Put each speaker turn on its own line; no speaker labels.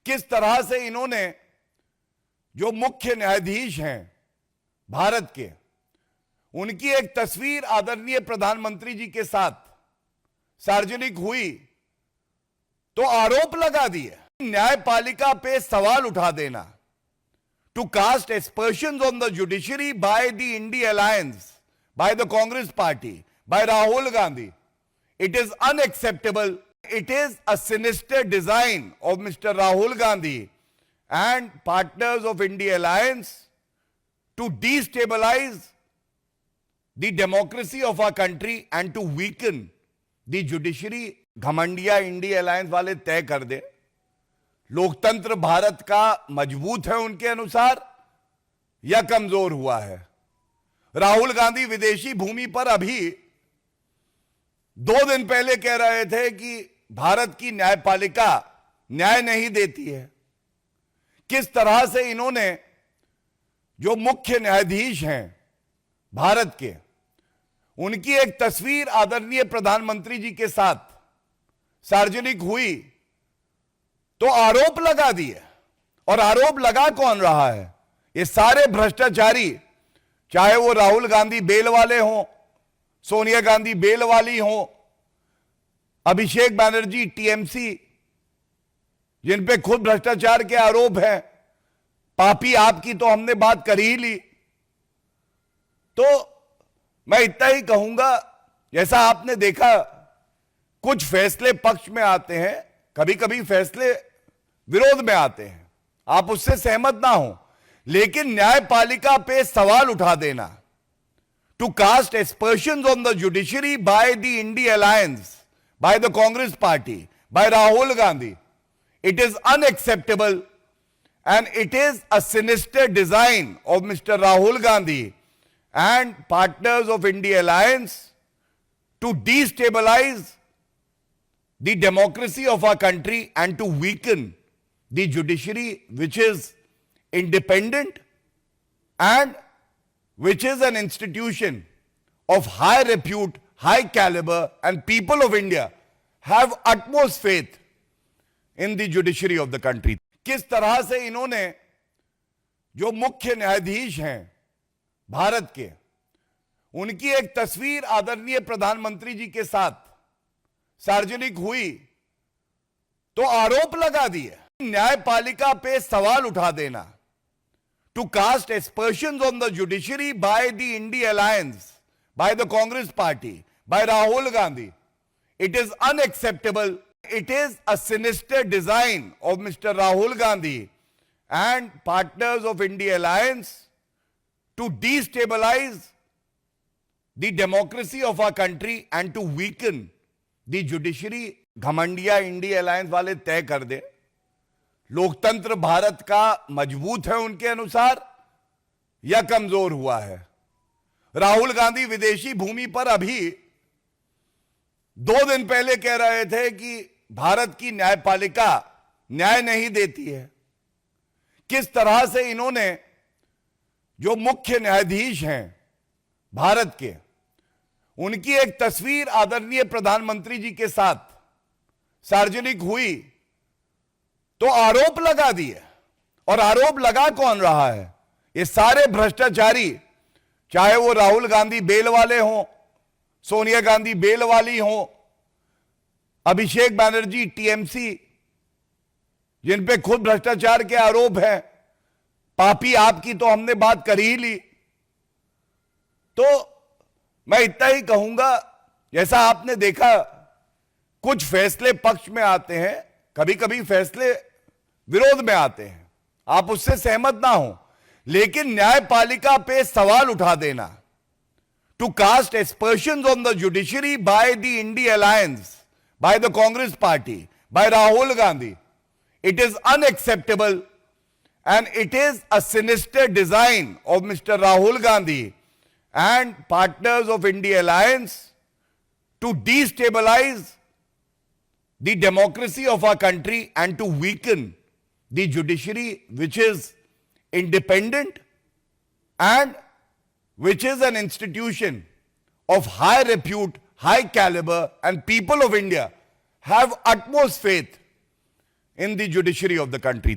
किस तरह से इन्होंने जो मुख्य न्यायाधीश हैं भारत के, उनकी एक तस्वीर आदरणीय प्रधानमंत्री जी के साथ सार्वजनिक हुई तो आरोप लगा दिए, न्यायपालिका पे सवाल उठा देना, to cast aspersions on the judiciary by the India Alliance, by the Congress Party, by Rahul Gandhi. It is unacceptable. It is a sinister design of Mr. Rahul Gandhi and partners of India Alliance to destabilize the democracy of our country and to weaken the judiciary. घमंडिया India alliance वाले तय कर दे, लोकतंत्र भारत का मजबूत है उनके अनुसार या कमजोर हुआ है। राहुल गांधी विदेशी भूमि पर अभी 2 दिन पहले कह रहे थे कि भारत की न्यायपालिका न्याय नहीं देती है। किस तरह से इन्होंने जो मुख्य न्यायाधीश हैं भारत के, उनकी एक तस्वीर आदरणीय प्रधानमंत्री जी के साथ सार्वजनिक हुई तो आरोप लगा दिए। और आरोप लगा कौन रहा है? ये सारे भ्रष्टाचारी, चाहे वो राहुल गांधी बेल वाले हों, सोनिया गांधी बेल वाली हों, अभिषेक बनर्जी टीएमसी जिन पे खुद भ्रष्टाचार के आरोप हैं, पापी आपकी तो हमने बात कर ही ली। तो मैं इतना ही कहूंगा, जैसा आपने देखा कुछ फैसले पक्ष में आते हैं, कभी कभी फैसले विरोध में आते हैं, आप उससे सहमत ना हो, लेकिन न्यायपालिका पे सवाल उठा देना, to cast aspersions on the judiciary by the India Alliance, by the Congress Party, by Rahul Gandhi, it is unacceptable and it is a sinister design of Mr. Rahul Gandhi and partners of India Alliance to destabilize the democracy of our country and to weaken the judiciary, which is independent and which is an institution of high repute, high caliber, and people of India have utmost faith in the judiciary of the country. किस तरह से इन्होंने जो मुख्य न्यायाधीश हैं भारत के, उनकी एक तस्वीर आदरणीय प्रधानमंत्री जी के साथ सार्वजनिक हुई तो आरोप लगा दिए, न्यायपालिका पे सवाल उठा देना, to cast aspersions on the judiciary by the India Alliance, by the Congress Party, by Rahul Gandhi. It is unacceptable. It is a sinister design of Mr. Rahul Gandhi and partners of India Alliance to destabilize the democracy of our country and to weaken the judiciary. घमंडिया India alliance वाले तय कर दे, लोकतंत्र भारत का मजबूत है उनके अनुसार या कमजोर हुआ है। राहुल गांधी विदेशी भूमि पर अभी 2 दिन पहले कह रहे थे कि भारत की न्यायपालिका न्याय नहीं देती है। किस तरह से इन्होंने जो मुख्य न्यायाधीश हैं भारत के, उनकी एक तस्वीर आदरणीय प्रधानमंत्री जी के साथ सार्वजनिक हुई तो आरोप लगा दिए। और आरोप लगा कौन रहा है? ये सारे भ्रष्टाचारी, चाहे वो राहुल गांधी बेल वाले हों, सोनिया गांधी बेल वाली हों, अभिषेक बनर्जी टीएमसी जिन पे खुद भ्रष्टाचार के आरोप हैं, पापी आपकी तो हमने बात कर ही ली। तो मैं इतना ही कहूंगा, जैसा आपने देखा कुछ फैसले पक्ष में आते हैं, कभी कभी फैसले विरोध में आते हैं, आप उससे सहमत ना हो, लेकिन न्यायपालिका पे सवाल उठा देना, to cast aspersions on the judiciary by the India Alliance, by the Congress Party, by Rahul Gandhi, it is unacceptable and it is a sinister design of Mr. Rahul Gandhi and partners of India Alliance to destabilize the democracy of our country and to weaken the judiciary, which is independent and which is an institution of high repute, high caliber, and people of India have utmost faith in the judiciary of the country.